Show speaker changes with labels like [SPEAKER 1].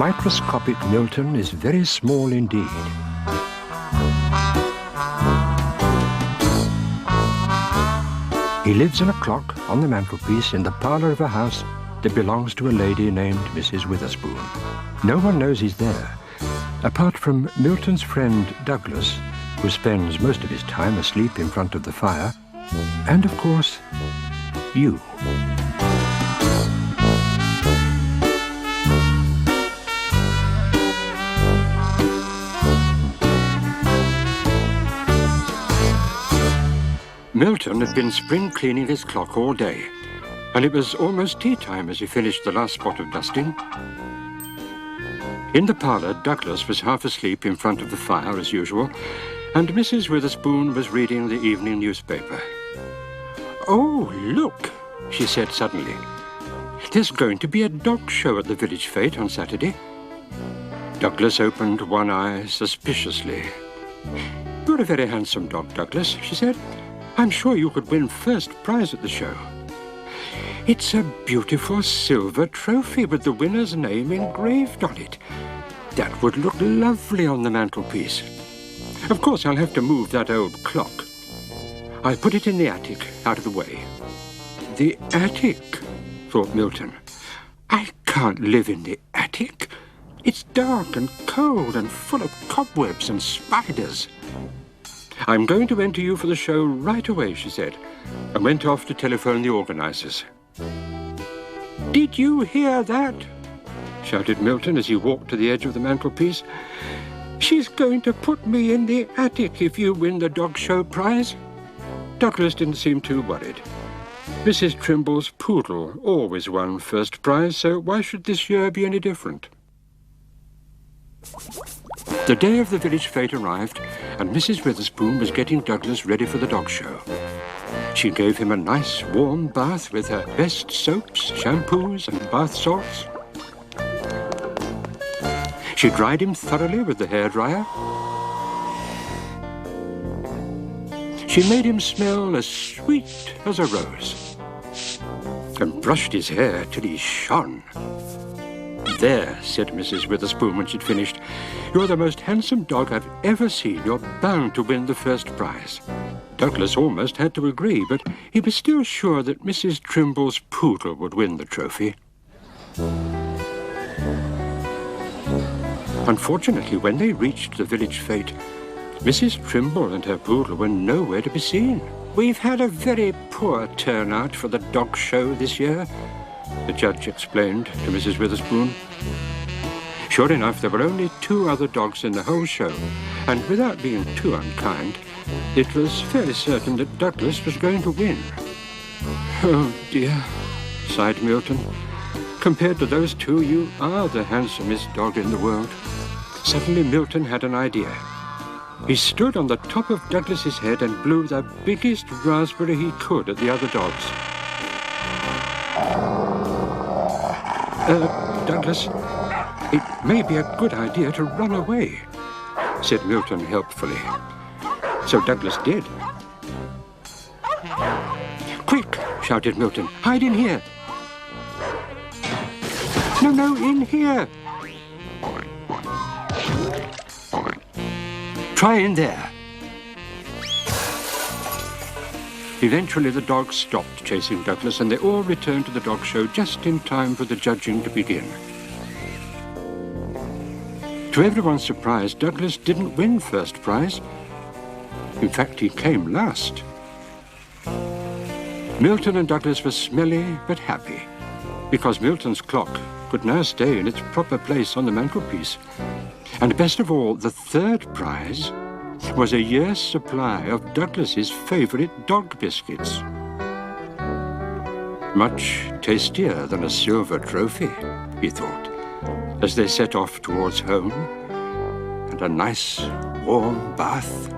[SPEAKER 1] Microscopic Milton is very small indeed. He lives in a clock on the mantelpiece in the parlour of a house that belongs to a lady named Mrs. Witherspoon. No one knows he's there, apart from Milton's friend Douglas, who spends most of his time asleep in front of the fire, and, of course, you. Milton had been spring cleaning his clock all day, and it was almost tea time as he finished the last spot of dusting. In the parlour, Douglas was half asleep in front of the fire as usual, and Mrs. Witherspoon was reading the evening newspaper. "Oh, look," she said suddenly. "There's going to be a dog show at the village fete on Saturday." Douglas opened one eye suspiciously. "You're a very handsome dog, Douglas," she said. "I'm sure you could win first prize at the show." "It's a beautiful silver trophy with the winner's name engraved on it. That would look lovely on the mantelpiece. Of course, I'll have to move that old clock. I'll put it in the attic, out of the way." "The attic?" thought Milton. "I can't live in the attic. It's dark and cold and full of cobwebs and spiders." "I'm going to enter you for the show right away," she said, and went off to telephone the organisers. "Did you hear that?" shouted Milton as he walked to the edge of the mantelpiece. "She's going to put me in the attic if you win the dog show prize." Douglas didn't seem too worried. Mrs. Trimble's poodle always won first prize, so why should this year be any different? The day of the village fete arrived, and Mrs. Witherspoon was getting Douglas ready for the dog show. She gave him a nice warm bath with her best soaps, shampoos, and bath salts. She dried him thoroughly with the hairdryer. She made him smell as sweet as a rose, and brushed his hair till he shone. "There," said Mrs. Witherspoon when she'd finished. "You're the most handsome dog I've ever seen. You're bound to win the first prize." Douglas almost had to agree, but he was still sure that Mrs. Trimble's poodle would win the trophy. Unfortunately, when they reached the village fete, Mrs. Trimble and her poodle were nowhere to be seen. "We've had a very poor turnout for the dog show this year," the judge explained to Mrs. Witherspoon. Sure enough, there were only 2 other dogs in the whole show, and without being too unkind, it was fairly certain that Douglas was going to win. "Oh, dear," sighed Milton. "Compared to those 2, you are the handsomest dog in the world." Suddenly, Milton had an idea. He stood on the top of Douglas's head and blew the biggest raspberry he could at the other dogs. Douglas, it may be a good idea to run away," said Milton helpfully. So Douglas did. "Quick," shouted Milton, "hide in here." No, in here." "Try in there." Eventually, the dogs stopped chasing Douglas, and they all returned to the dog show just in time for the judging to begin. To everyone's surprise, Douglas didn't win first prize. In fact, he came last. Milton and Douglas were smelly but happy, because Milton's clock could now stay in its proper place on the mantelpiece. And best of all, the third prize was a year's supply of Douglas's favourite dog biscuits. Much tastier than a silver trophy, he thought, as they set off towards home and a nice warm bath.